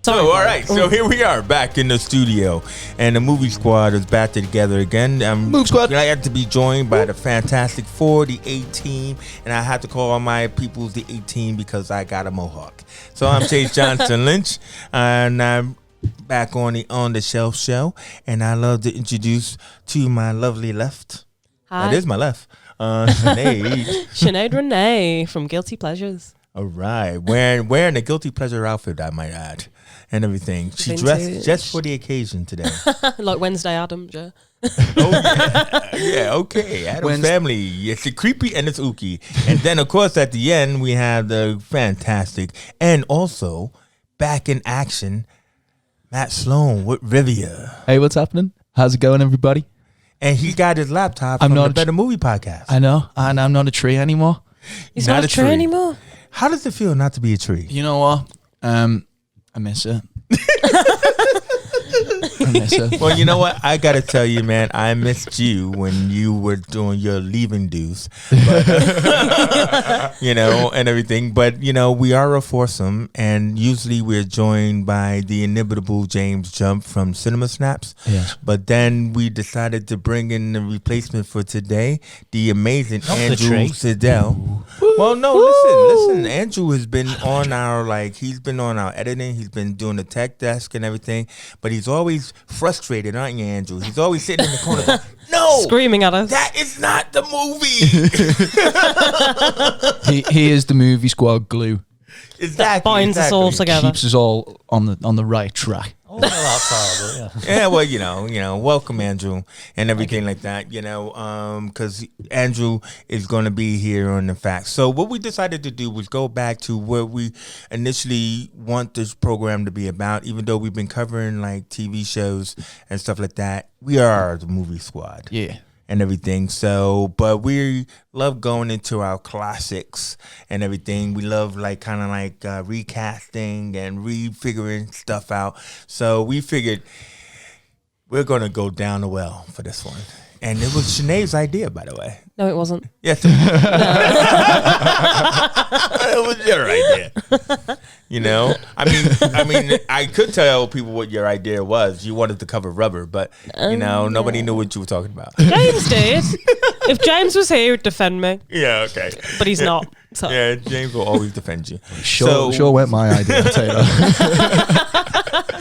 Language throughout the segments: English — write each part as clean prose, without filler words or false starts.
All right, so here we are back in the studio, and the movie squad is back together again. Move squad. I had to be joined by the Fantastic Four, the A-Team, and I had to call my peoples the A-Team because I got a mohawk. So I'm Chase Johnson Lynch, and I'm back on the Shelf Show, and I love to introduce to my lovely left. Hi. That is my left. Sinead. Sinead Renee from Guilty Pleasures. All right, wearing a guilty pleasure outfit, I might add, and everything. She Vintage. dressed just for the occasion today. Like Wednesday Addams, yeah. Oh yeah, okay. Adam's Family. It's creepy and it's ooky, and then of course at the end we have the fantastic and also back in action, Matt Sloan with Rivia, Hey, what's happening? How's it going, everybody? and he got his laptop from the Better Movie Podcast. I know, and I'm not a tree anymore. He's not a tree anymore. How does it feel not to be a tree? You know what? I miss it. I miss it. Well, you know what? I got to tell you, man, I missed you when you were doing your leaving dues, but, you know, and everything. But, you know, we are a foursome, and usually we're joined by the inimitable James Jump from Cinema Snaps. Yes. But then we decided to bring in the replacement for today, the amazing Andrew Siddell. Well, no, listen. Andrew has been on he's been on our editing. He's been doing the tech desk and everything. But he's always frustrated, aren't you, Andrew? He's always sitting in the corner going, no, screaming at us. that is not the movie. He is the movie squad glue. Exactly. Binds us all together. Keeps us all on the right track. Oh, not that far, but yeah. Yeah, well, you know, welcome, Andrew, and everything like that, you know, because Andrew is going to be here on the facts. So what we decided to do was go back to where we initially want this program to be about, even though we've been covering like TV shows and stuff like that. We are the movie squad. Yeah. And everything. So, but we love going into our classics and everything. We love recasting and refiguring stuff out. So we figured we're going to go down the well for this one. And it was Sinead's idea, by the way. No, it wasn't. Yes. It was your idea. You know? I mean, I could tell people what your idea was. You wanted to cover rubber, but, you know, nobody knew what you were talking about. James did. If James was here, he'd defend me. Yeah, okay. But he's not. So. Yeah, James will always defend you. Sure went my idea, I'll tell you that.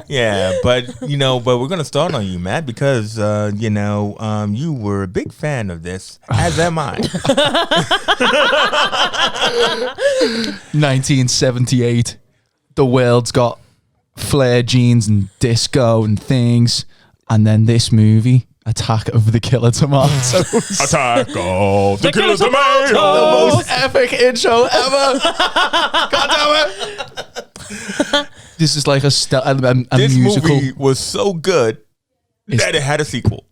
Yeah, but we're gonna start on you, Matt, because you were a big fan of this, as am I. 1978. The world's got flare jeans and disco and things, and then this movie, Attack of the Killer Tomatoes. Attack of the Killer The Tomatoes. most epic intro ever. God damn it. This is like a This musical. movie was so good that it had a sequel.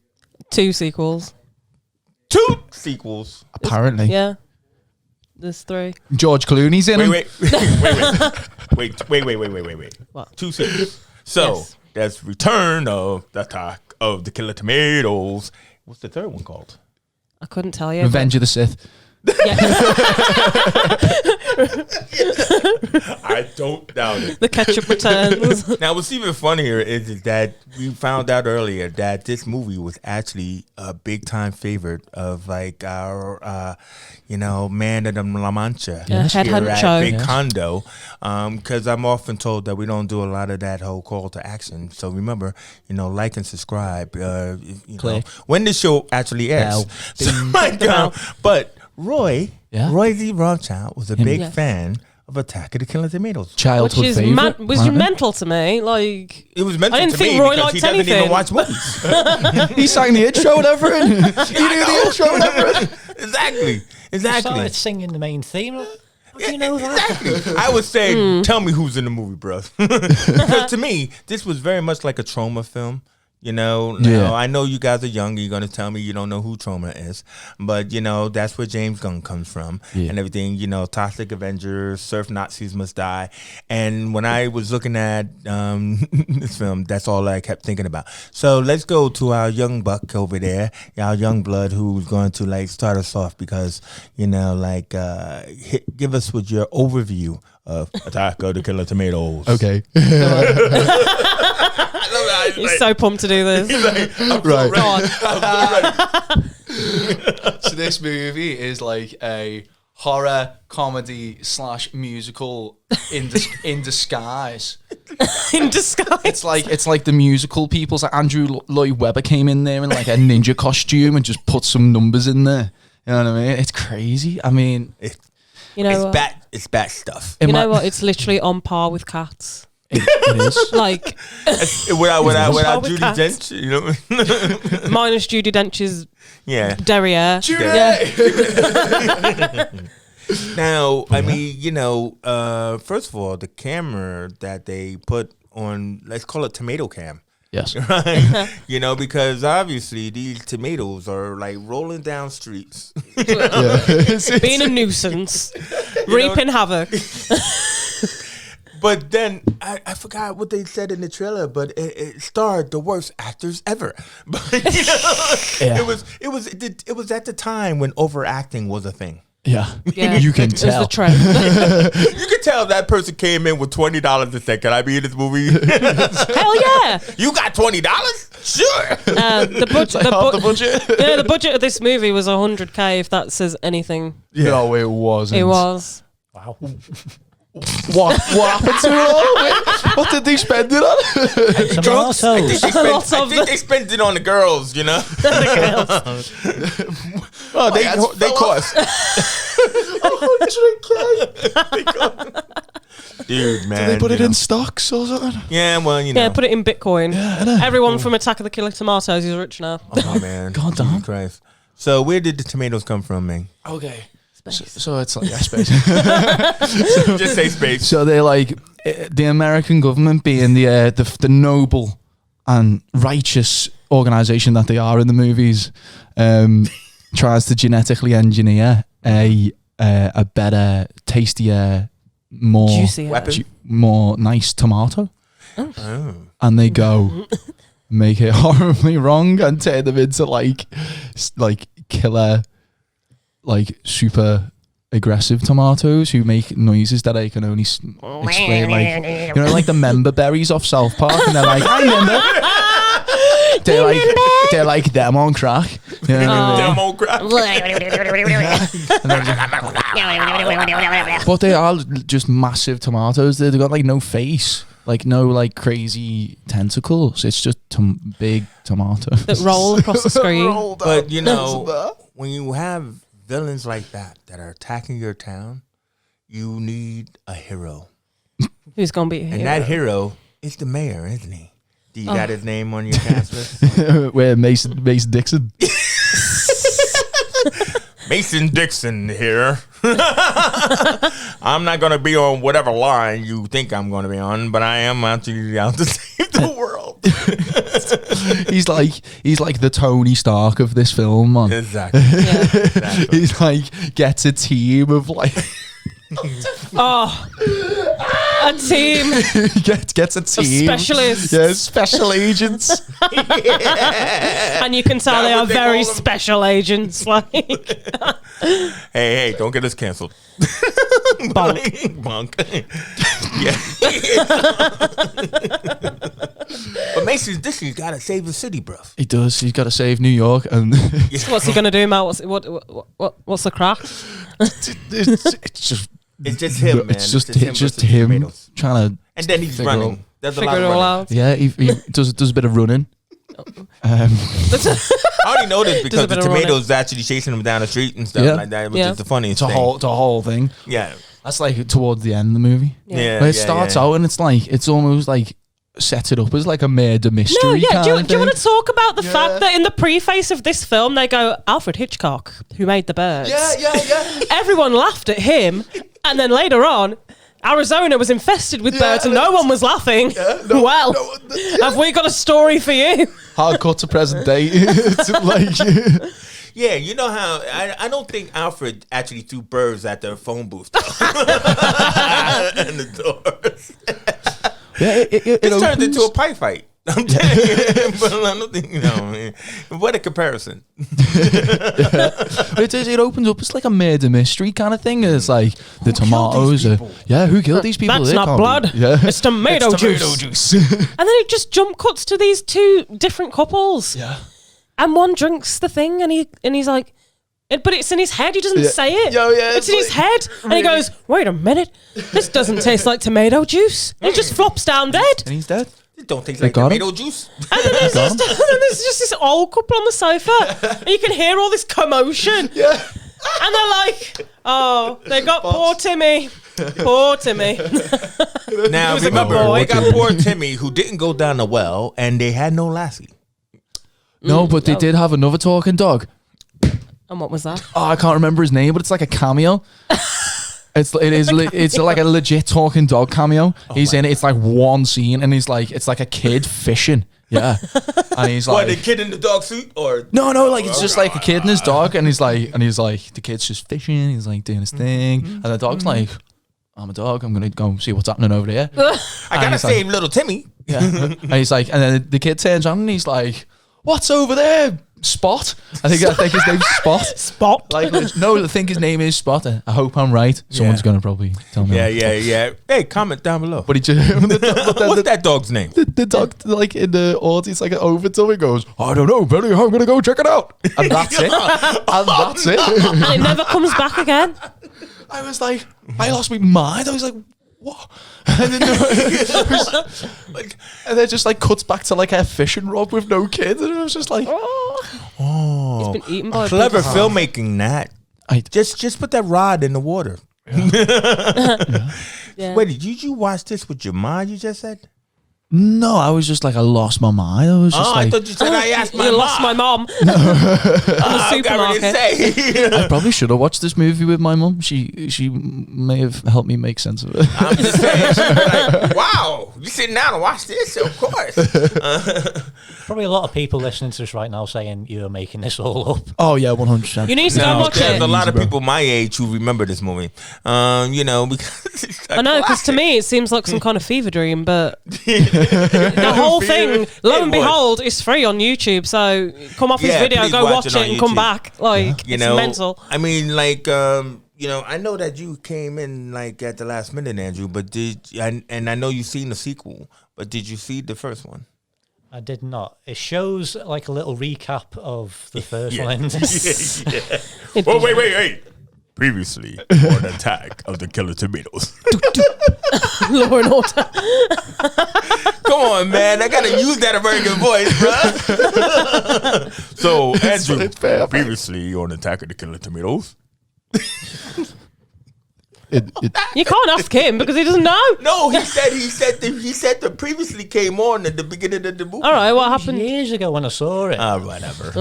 2 sequels. 2 sequels. Apparently. Yeah. There's 3. George Clooney's in him. Wait. What? 2 sequels. So Yes. there's Return of the Attack of the Killer Tomatoes. What's the third one called? I couldn't tell you. Revenge of the Sith. Yeah. I don't doubt it. The ketchup returns. Now, what's even funnier is that we found out earlier that this movie was actually a big time favorite of like our, Man of the La Mancha Yeah, here headhunt at show. Big Yes. Condo. Because I'm often told that we don't do a lot of that whole call to action. So remember, like and subscribe. Click. When this show actually airs. Bell. But Roy Z. Rothschild was a big Yes. fan of Attack of the Killer Tomatoes. Childhood Which is favorite. mental to me. Like, It was mental I didn't to think me Roy because he liked doesn't even anything. watch movies. He sang the intro and everything. He knew the intro and everything. Exactly. Started singing the main theme. How do you know that? Exactly. I would say, tell me who's in the movie, bro. Because to me, this was very much like a trauma film. Now, Yeah. I know you guys are young. You're going to tell me you don't know who Troma is. But, that's where James Gunn comes from and everything. Toxic Avengers, Surf Nazis Must Die. And when I was looking at this film, that's all I kept thinking about. So let's go to our young buck over there, our young blood who's going to, start us off because, give us with your overview of Attack of the Killer Tomatoes. Okay. He's so pumped to do this. Right. Go on. So this movie is like a horror comedy / musical in disguise. In disguise. It's like the musical people's like Andrew Lloyd Webber came in there in like a ninja costume and just put some numbers in there. You know what I mean? It's crazy. I mean, It's what? It's bad stuff. You know what? It's literally on par with Cats. It is. Like Without with Judi cats. Dench, minus Judi Dench's yeah. derriere. Judy! Now, I mean, first of all, the camera that they put on, let's call it tomato cam. Yes. Right? Because obviously these tomatoes are like rolling down streets. Being a nuisance. Reaping havoc. But then I forgot what they said in the trailer, but it starred the worst actors ever. But it was at the time when overacting was a thing. Yeah. Yeah. You can It was tell. the trend. You could tell that person came in with $20 and said, "Can I be in this movie?" Hell yeah. You got $20? Sure. The budget. The budget. Yeah, the budget of this movie was $100K. If that says anything, No, it wasn't. it was. Wow. What happened to it all? What did they spend it on? Drugs. I think Lots of they spent it on the girls. Oh, they cost 100K. Dude, man. Did they put it in stocks or something? Yeah, well, Yeah, put it in Bitcoin. Yeah, Everyone from Attack of the Killer Tomatoes is rich now. Oh man, God damn. Jesus Christ. So where did the tomatoes come from, man? Okay. So it's like space. Just say space. So they're like the American government, being the noble and righteous organization that they are in the movies, tries to genetically engineer a better, tastier, more Juicy. Weapon. more nice tomato, Oh. and they go make it horribly wrong and turn them into like killer, like super aggressive tomatoes who make noises that I can only explain, like the member berries off South Park, and they're like, I remember. They're like them on crack. You know what I mean? Demo crap. But they are just massive tomatoes. They've got like no face, like no like crazy tentacles. It's just big tomatoes That roll across the screen. But when you have villains like that are attacking your town, you need a hero, Who's gonna be here? and that hero is the mayor, isn't he? Do you got his name on your cast list? Where Mason Dixon. Mason Dixon here. I'm not going to be on whatever line you think I'm going to be on, but I am actually out to save the world. He's like the Tony Stark of this film, man. Exactly. Yeah. Exactly. He's like gets a team of like Oh, a team gets a of team. specialists. Yeah, special agents. And you can tell That they what are they very call them? special agents. Like, Hey, don't get us canceled. Bonk. Yeah. But Mason Dixon's got to save the city, bro. He does. He's got to save New York, and what's he gonna do, Matt? What's the crack? it's just It's just him, man. It's just versus him tomatoes. trying to. And then he's figure running. out- There's a Figure lot it of all running. out. Yeah, he does a bit of running. I only know this because a bit the of running. tomatoes actually chasing him down the street and stuff Yeah. like that, which Yeah. is the funniest It's a thing. whole thing. Yeah. That's like towards the end of the movie. Yeah. Where it starts out and it's almost like set it up as like a murder mystery. No, yeah. kind Do of you thing. want to talk about the fact that in the preface of this film they go Alfred Hitchcock, who made The Birds? Yeah. Everyone laughed at him, and then later on, Arizona was infested with birds and no one was laughing. Well, have we got a story for you? Hard cut to present day. It's like, Yeah, you know how I don't think Alfred actually threw birds at the phone booth though. And the doors. yeah, it It's turned opens. into a pie fight. I'm telling you, but I don't think what a comparison. It opens up. It's like a murder mystery kind of thing. It's like the tomatoes. Who killed these people? That's They not can't be- blood. Yeah, It's tomato juice. And then it just jump cuts to these two different couples. yeah. And one drinks the thing and he's like, but it's in his head. He doesn't say it. It's in his head. And he goes, wait a minute. This doesn't taste like tomato juice. And he just flops down dead. And he's dead. It don't taste They like got tomato juice. And then there's just this old couple on the sofa. And you can hear all this commotion. Yeah. And they're like, oh, they got poor Timmy. Poor Timmy. Now was a good remember, boy. they got poor Timmy who didn't go down the well, and they had no lassie. No, but they did have another talking dog. And what was that? Oh, I can't remember his name, but it's like a cameo. It's like a legit talking dog cameo. He's in it. It's like one scene, and it's like a kid fishing. Yeah, and he's like, What, the kid in the dog suit, or no, like it's just like a kid and his dog, and he's like, the kid's just fishing. He's like doing his thing, and the dog's like, I'm a dog. I'm gonna go see what's happening over there. I gotta save little Timmy. Yeah, and he's like, and then the kid turns on, and he's like, what's over there? Spot. I think his name's Spot. Spot. Like, no, I think his name is Spot. I hope I'm right. Someone's gonna probably tell me. Yeah. Hey, comment down below. But he just What's that dog's name? the dog, like in the audience, like over to him, goes, I don't know, Benny, I'm gonna go check it out, and that's it. And that's it. And it never comes back again. I was like, I lost my mind. I was like, what? And then and then just like cuts back to like a fishing rod with no kids, and it was just like, Oh, He's been eaten by clever people. filmmaking, Nat. Just put that rod in the water. Yeah. Wait, did you watch this with your mom? You just said. no, I was just like, I lost my mind. I was just I like, thought you said I asked my You mom. lost my mom. I got ready to supermarket. say. I probably should have watched this movie with my mum. She may have helped me make sense of it. I'm just saying. She'd be like, wow, you sitting down and watch this? Of course. Probably a lot of people listening to this right now saying you're making this all up. Oh yeah, 100%. You need to go No, watch there's it. a lot of Bro. people my age who remember this movie. Because it's I know, because to me it seems like some kind of fever dream, but the whole thing, lo and It was. behold, is free on YouTube. So come off his Yeah, video, please go watch watch it it, on and come YouTube. back. Like, it's mental. I mean, like, I know that you came in like at the last minute, Andrew, but and I know you've seen the sequel, but did you see the first one? I did not. It shows like a little recap of the first one. And Oh, wait. Previously, on Attack of the Killer Tomatoes. Law and Order. Come on, man. I gotta use that American voice, bro. So, Andrew, it's fair. previously on Attack of the Killer Tomatoes. You can't ask him because he doesn't know. No, he said that previously came on at the beginning of the movie. All right, what happened? years ago when I saw it. Whatever.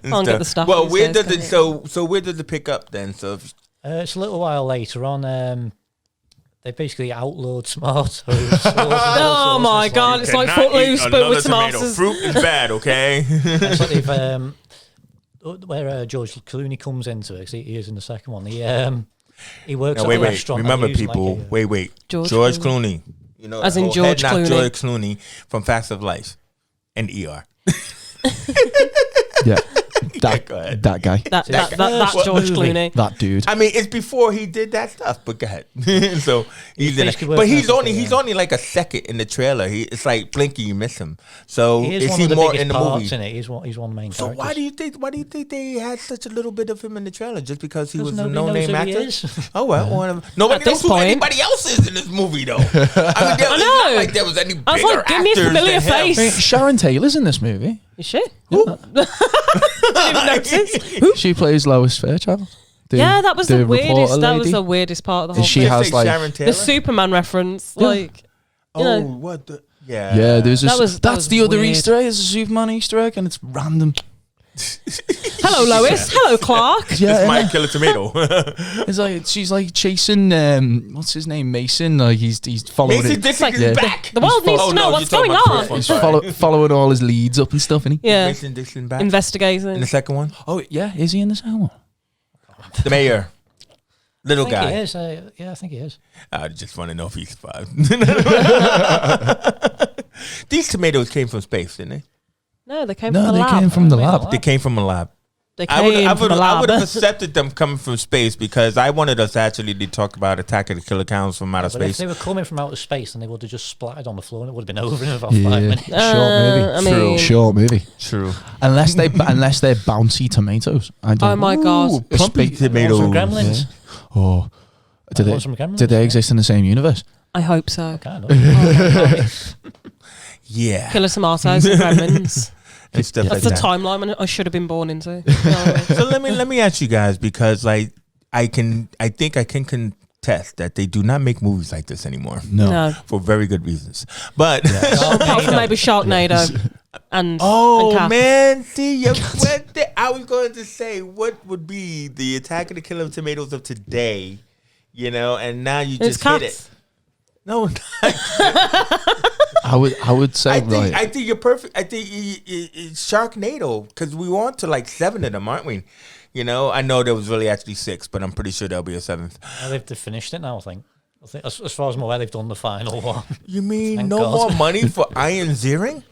Can't get the stuff. Well, these where days, does it? can you? So where does it pick up then? So It's a little while later on. They basically outlawed tomatoes. Oh my God, it's like Footloose, but with tomatoes. Fruit is bad, okay? It's like they've, where George Clooney comes into it, 'cause he is in the second one. He works Now, at wait. a restaurant. and Remember, using, people. like, wait. George Clooney. You know, As in the whole George head knock Clooney. George Clooney from Facts of Life and ER. Yeah, Go ahead. that guy, That's What George movie? Clooney. that dude. I mean, it's before he did that stuff, but go ahead. So he's in it. basically But working he's as only a- only like a second in the trailer. It's like Blinky, you miss him. So He is is one he of the more biggest in the parts movie? in it. He's one of the main So characters. why do you think they had such a little bit of him in the trailer? Just because he 'Cause was a nobody knows no-name who he actor? is. Oh well, whatever. Nobody At knows this who point- anybody else is in this movie, though. I mean, it's know. not like there was any I was bigger like, give me a actors familiar than him. face. Sharon Taylor's in this movie. Is she? Didn't even notice. She plays Lois Fairchild. Yeah, that was the reporter weirdest. That was lady. the weirdest part of the whole She thing. has, Say like- Sharon Taylor? The Superman reference, Yeah. like, Oh, you know. what the? Yeah. Yeah, there's That was that's the other weird. Easter egg. It's a Superman Easter egg, and it's random. Hello, Lois. Hello, Clark. Yeah, This might kill a tomato. it's like she's like chasing what's his name, Mason. Like he's following Mason it. Dixon is Yeah. back. The world needs to know what's going on. He's following all his leads up and stuff, and he. Yeah, Mason Dixon back. investigating. In the second one, Oh yeah, is he in the second one? the mayor, little I think guy. he is. Yeah, I think he is. I just want to know if he survived. These tomatoes came from space, didn't they? No, they came No, from the they lab. came from the They lab. They came from a lab. They I came from the lab. would have accepted them coming from space because I wanted us actually to talk about Attack of the Killer Clowns from outer But if space. they were coming from outer space, then they would have just splattered on the floor and it would have been over in about Yeah, 5 minutes. short movie. I mean- Short movie. True. Unless they're bouncy tomatoes. I don't Oh my God. Ooh, plumpy Spa- tomatoes. From Gremlins. Oh, did Ones from Gremlins, they yeah. exist in the same universe? I hope so. Kind of. Yeah. Killer tomatoes and gremlins. And stuff That's like the that. timeline I should have been born into. So let me ask you guys because like I think I can contest that they do not make movies like this anymore No. for very good reasons. But Apart from maybe Sharknado and oh Cats. man, see, I was going to say what would be the Attack of the Killer Tomatoes of today, you know, and now you It's just hit Cats. it. No, I would say right. I think you're perfect. I think it's Sharknado because we want to like 7 of them, aren't we? You know, I know there was really actually 6, but I'm pretty sure there'll be a 7th. They've finished it now, I think. As far as I'm aware, they've done the final one. You mean Thank no God. more money for Iron Ziering?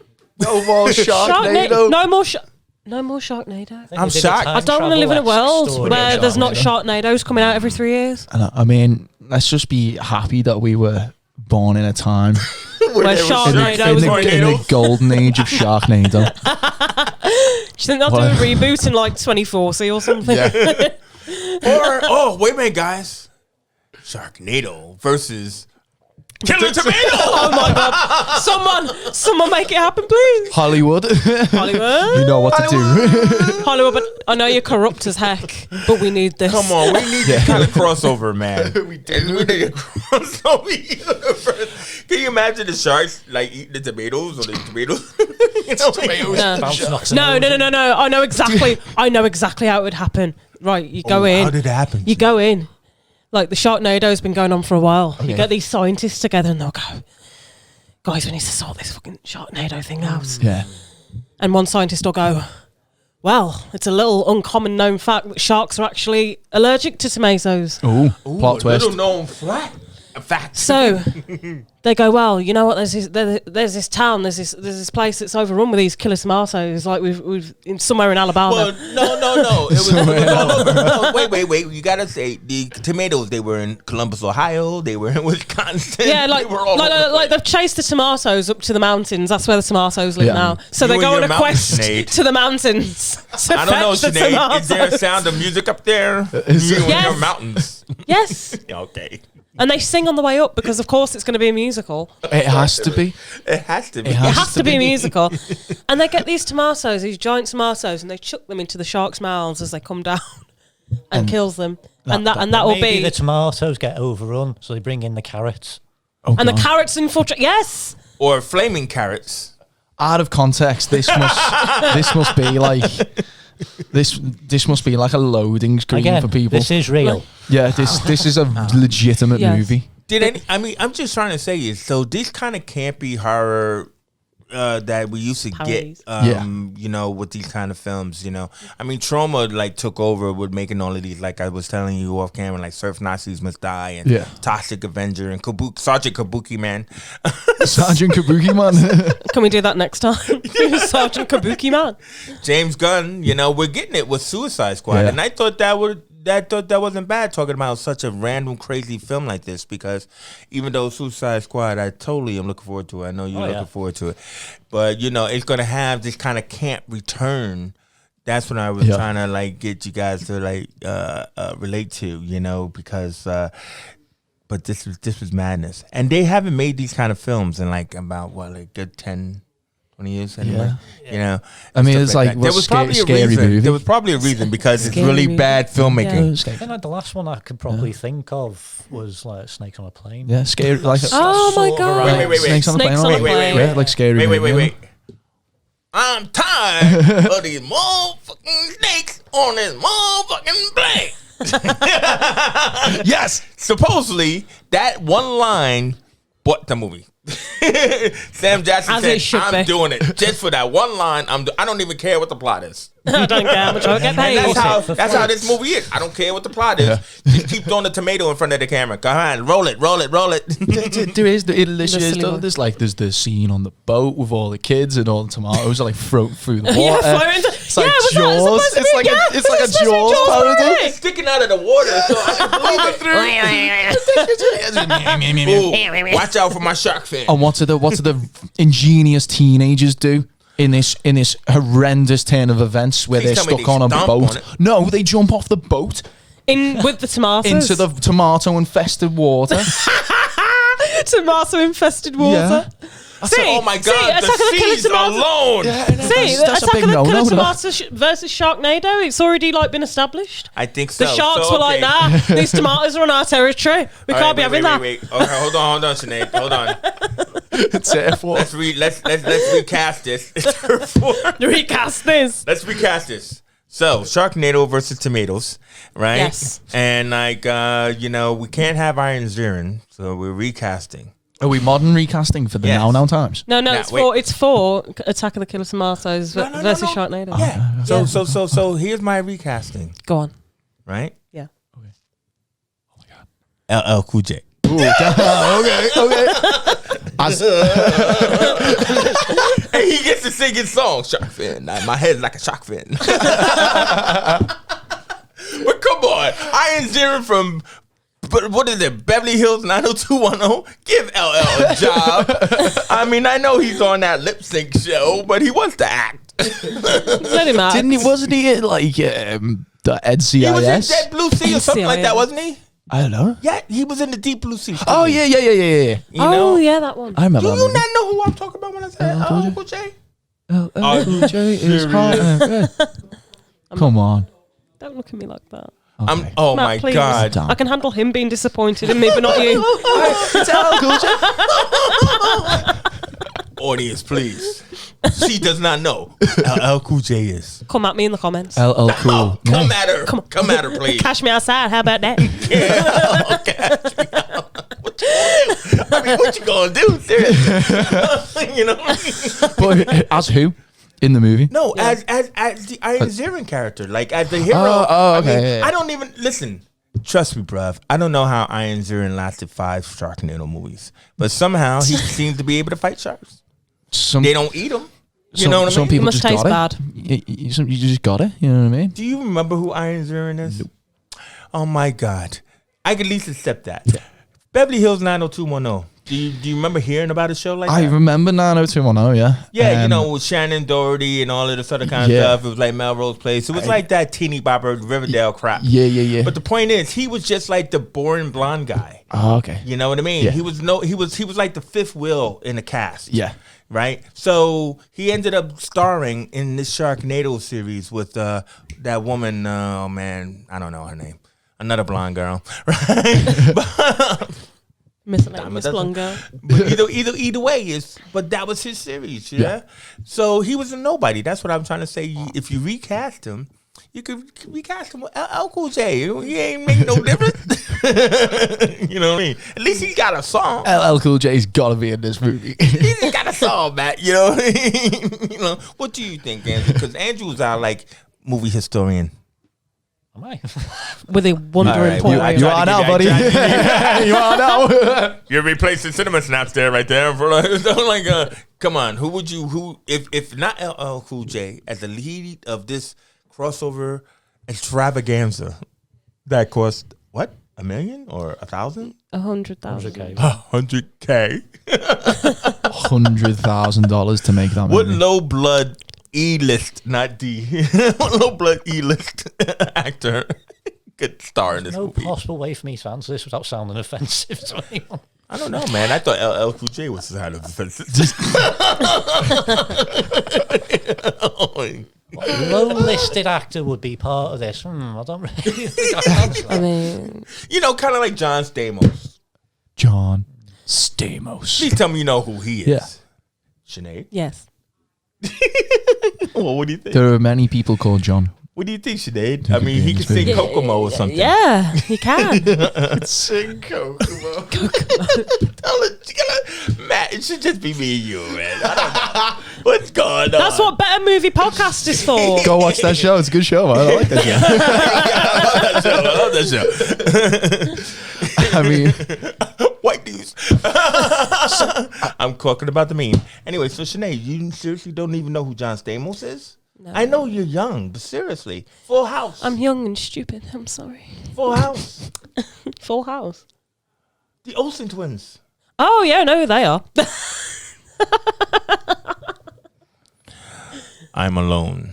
No more Sharknado. No more Sharknado. I'm shocked. I don't want to live in a world where there's not Sharknadoes coming out every 3 years. And I mean, let's just be happy that we were born in a time Where in Sharknado was the golden age of Sharknado. Do you think they'll do a reboot in like 2040 or something? Or wait a minute, guys. Sharknado versus Killer Tomato. Oh my God! Someone make it happen, please. Hollywood, Hollywood. you know what to do. Hollywood, but I know you're corrupt as heck, but we need this. Come on, we need this kind of crossover, man. we need a crossover universe. Can you imagine the sharks like eating the tomatoes or the tomatoes? You know, tomatoes. No. I know exactly how it would happen. Right, you go in. How did it happen? You go in. Like the Sharknado's been going on for a while. Okay. You get these scientists together and they'll go, guys, we need to sort this fucking Sharknado thing out. Yeah, And one scientist will go, well, it's a little uncommon known fact that sharks are actually allergic to tomatoes. Ooh, plot twist. Little known fact. So they go, well, you know what? There's this town, there's this place that's overrun with these killer tomatoes, like we've in somewhere in Alabama. Well, no. It was no, wait. You gotta say the tomatoes. They were in Columbus, Ohio. They were in Wisconsin. Yeah, they were all over the like place. they've chased the tomatoes up to the mountains. That's where the tomatoes live Yeah. now. So You they and go your on a mountain, quest Sinead. to the mountains. To I don't know, fetch the Sinead. Is there a tomatoes. sound of music up there? You Is and Yes. your mountains. Yes, Okay. and they sing on the way up because, of course, it's going to be a musical. It has to be. It has to be. It It has to be a musical. And they get these tomatoes, these giant tomatoes, and they chuck them into the sharks' mouths as they come down and kills them. And that will Maybe be. the tomatoes get overrun, so they bring in the carrots. Oh, And the God. carrots infiltrate. Yes. Or flaming carrots. Out of context, this must be like this must be like a loading screen Again, for people. this is real. Yeah, this is a legitimate Yes. movie. I'm just trying to say is so this kind of campy horror that we used to Parodies. get, you know, with these kind of films, you know. I mean, Trauma like took over with making all of these, like I was telling you off camera, like Surf Nazis Must Die and Yeah. Toxic Avenger and Sergeant Kabuki Man. Sergeant Kabuki Man. Can we do that next time? Sergeant Kabuki Man. James Gunn, you know, we're getting it with Suicide Squad, Yeah. and I thought that wasn't bad talking about such a random crazy film like this because even though Suicide Squad, I totally am looking forward to it. I know you're looking forward to it, but you know it's gonna have this kind of camp return. That's when I was trying to like get you guys to like relate to, you know, because. But this was madness, and they haven't made these kind of films in like about what, like good 10, 20 years anyway. You know, I mean, stuff it's like that. There was probably a reason. movie. There was probably a reason because it's Scary really movie. bad filmmaking. Scary. I think like the last one I could probably think of was like Snakes on a Plane. Yeah, scary. Like Oh my Sort of God. around- Wait. Snakes on a Snakes plane. on a right? Plane. Yeah, like scary. Wait. movie. I'm tired of these motherfucking snakes on this motherfucking blade. Yes, supposedly that one line bought the movie. Sam Jackson said, "I'm doing it just for that one line. I don't even care what the plot is. I don't care how much I get paid." That's how this movie is. I don't care what the plot is. Just keep throwing the tomato in front of the camera. Go on, roll it. There's the scene on the boat with all the kids and all the tomatoes are like floating through the water. It's like Jaws. It's like a Jaws parody. It's sticking out of the water, so I can believe it. Watch out for my shark fin. And what do the ingenious teenagers do in this horrendous turn of events where they're stuck on a boat? No, they jump off the boat with the tomatoes into the tomato infested water. Tomato infested water. Yeah. Oh my God! The seas alone. Attack of the Killer Tomatoes versus Sharknado. It's already been established. I think so. The sharks were like, "Nah, these tomatoes are on our territory. We can't be having that." Wait. Okay, hold on, Sinead. Hold on. It's let's recast this. Recast this. Let's recast this. So, Sharknado versus tomatoes, right? Yes. And we can't have Iron Zirin, so we're recasting. Are we modern recasting for the now times? No, it's for Attack of the Killer Tomatoes versus Sharknado. Yeah. So here's my recasting. Go on. Right? Yeah. Okay. Oh my God. LL Cool J. Okay. And he gets to sing his song, Shark Fin. My head's like a shark fin. But come on, Iron Zirin from. But what is it? Beverly Hills 90210? Give LL a job. I mean, I know he's on that lip sync show, but he wants to act. Let him act. Wasn't he in the NCIS? He was in Deep Blue Sea or something like that, wasn't he? I don't know. Yeah, he was in the Deep Blue Sea. Oh, yeah. You know? Yeah, that one. I remember. Do you not know who I'm talking about when I say LL Cool J? LL Cool J is hot. Come on. Don't look at me like that. Okay. Oh Matt, my please. God! I can handle him being disappointed in me, but not you. It's LL Cool J. Audience, please. She does not know LL Cool J is. Come at me in the comments. LL Cool. Come at her. Come at her, please. Cash me outside. How about that? Cash me out. What you gonna do? I mean, what you gonna do? Seriously. You know. But as who? In the movie? No, as the Iron Zirin character, like as the hero. Oh, okay. I mean, I don't even listen. Trust me, bruv. I don't know how Iron Zirin lasted 5 Sharknado movies, but somehow he seems to be able to fight sharks. They don't eat them. You know what I mean? Some people must just taste got bad. it. You just got it. You know what I mean? Do you remember who Iron Zirin is? Nope. Oh my God, I could at least accept that. Yeah. Beverly Hills 90210. Do you remember hearing about a show like that? I remember 90210, yeah. Yeah, with Shannon Doherty and all of this other kind of stuff. It was like Melrose Place. It was like that teeny bopper Riverdale crap. Yeah. But the point is, he was just like the boring blonde guy. Oh, okay. You know what I mean? Yeah. He was like the fifth wheel in the cast. Yeah. Right? So he ended up starring in this Sharknado series with that woman, oh man, I don't know her name. Another blonde girl. Right? Miss Blongo. But either way but that was his series, yeah? So he was a nobody. That's what I'm trying to say. If you recast him, you could recast him with LL Cool J. He ain't make no difference. You know what I mean? At least he got a song. LL Cool J's gotta be in this movie. He got a song, Matt. You know what I mean? You know, what do you think, Andrew? Because Andrew's our movie historian. Am I? With a wondering point. You are now, buddy. You are now. You're replacing Cinema Snaps there, right there. Come on. Who if not LL Cool J as the lead of this crossover extravaganza that cost what? $1 million or 1,000? 100,000. 100K. $100,000 to make that movie. What low blood E-list, not D. Low blood E-list actor could star in this movie. No possible way for me to answer this without sounding offensive to anyone. I don't know, man. I thought LL Cool J was kind of offensive. What low-listed actor would be part of this? I don't really think I can answer that. I mean, kind of like John Stamos. John Stamos. Please tell me you know who he is. Yeah. Sinead? yes. Well, what do you think? There are many people called John. What do you think, Sinead? I mean, he can sing Kokomo or something. Yeah, he can. Sing Kokomo. Matt, it should just be me and you, man. I don't know. What's going on? That's what Better Movie Podcast is for. Go watch that show. It's a good show, man. I like that show. I love that show. I mean, white dudes. I'm talking about the meme. Anyway, so Sinead, you seriously don't even know who John Stamos is? No. I know you're young, but seriously, Full House. I'm young and stupid. I'm sorry. Full House. Full House. The Olsen twins. Oh yeah, I know who they are. I'm alone.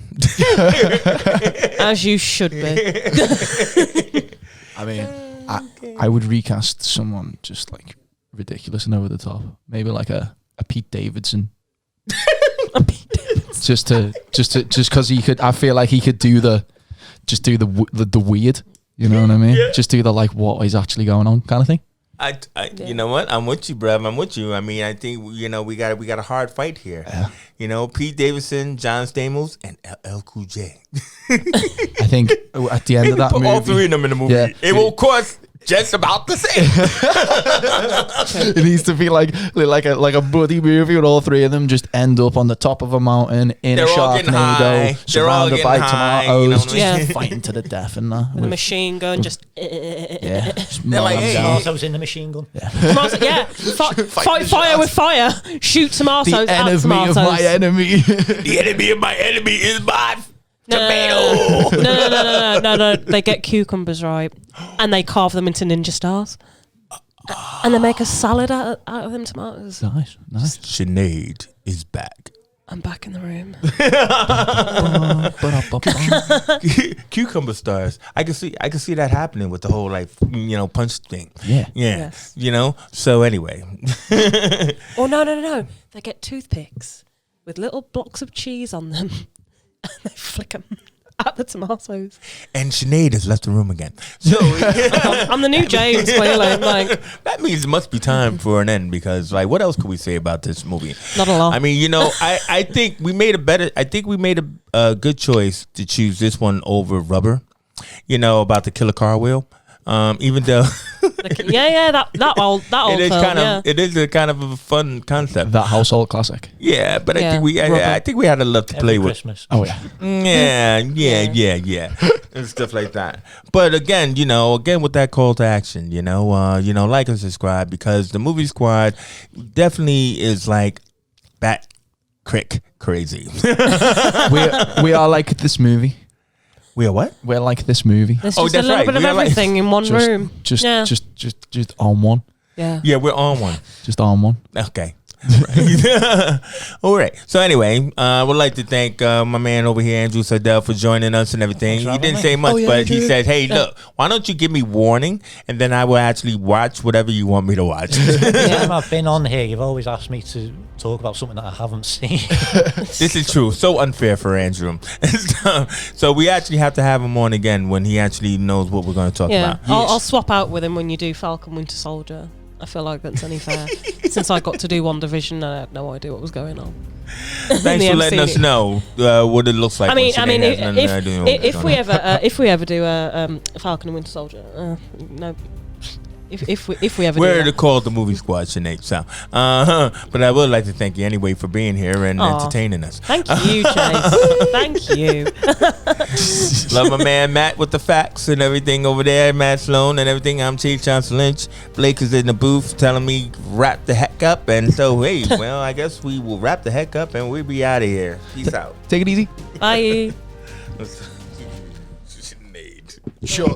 As you should be. I mean, I would recast someone just like ridiculous and over the top. Maybe like a Pete Davidson. Just because he could. I feel like he could do the weird. You know what I mean? Yeah. Just do the like what is actually going on kind of thing. You know what? I'm with you, bruv. I'm with you. I mean, I think we got a hard fight here. Yeah. You know, Pete Davidson, John Stamos, and LL Cool J. I think at the end of that put movie, all three of them in the movie. Yeah, it will cost just about the same. It needs to be like a buddy movie with all three of them just end up on the top of a mountain in a Sharknado, surrounded by tomatoes, just fighting to the death and that. With a machine gun, just they're like, hey, tomatoes in the machine gun. Yeah, fight fire with fire. Shoot tomatoes. The enemy tomatoes. of my enemy. The enemy of my enemy is my tomato. No. They get cucumbers, right? And they carve them into ninja stars. And they make a salad out of them tomatoes. Nice. Sinead is back. I'm back in the room. Cucumber stars. I can see that happening with the whole punch thing. Yeah. Yes. So anyway. Oh no. They get toothpicks with little blocks of cheese on them. And they flick them at the tomatoes. And Sinead has left the room again. So I'm the new James, clearly. That means it must be time for an end because, what else could we say about this movie? Not a lot. I mean, I think we made a good choice to choose this one over Rubber. About the killer car wheel. Even though that old it is film, it is a kind of a fun concept. That household classic. Yeah, but I think we had a lot to play with. Christmas. Oh yeah. Yeah, and stuff like that. But again, with that call to action, like and subscribe because the Movie Squad definitely is like bat crick crazy. we are like this movie. We are what? We're like this movie. There's just a little bit of everything in one room. Just on one. Yeah. Yeah, we're on one. Just on one. Okay. Right. All right. So anyway, I would like to thank my man over here, Andrew Sardell, for joining us and everything. He didn't say much, but he said, "Hey, look, why don't you give me warning, and then I will actually watch whatever you want me to watch." Time I've been on here, you've always asked me to talk about something that I haven't seen. This is true. So unfair for Andrew. So we actually have to have him on again when he actually knows what we're going to talk about. I'll swap out with him when you do Falcon Winter Soldier. I feel like that's only fair. Since I got to do WandaVision, I had no idea what was going on. Thanks for letting us know what it looks like. If we ever do a Falcon and Winter Soldier, no. If we ever we're do called the Movie Squad, Sinead. So, but I would like to thank you anyway for being here and entertaining us. Thank you, Chase. Thank you. Love my man Matt with the facts and everything over there, Matt Sloan and everything. I'm Chief Johnson Lynch. Blake is in the booth telling me wrap the heck up, and so hey, well, I guess we will wrap the heck up and we'll be out of here. Peace out. Take it easy. Bye. Sinead. Sure.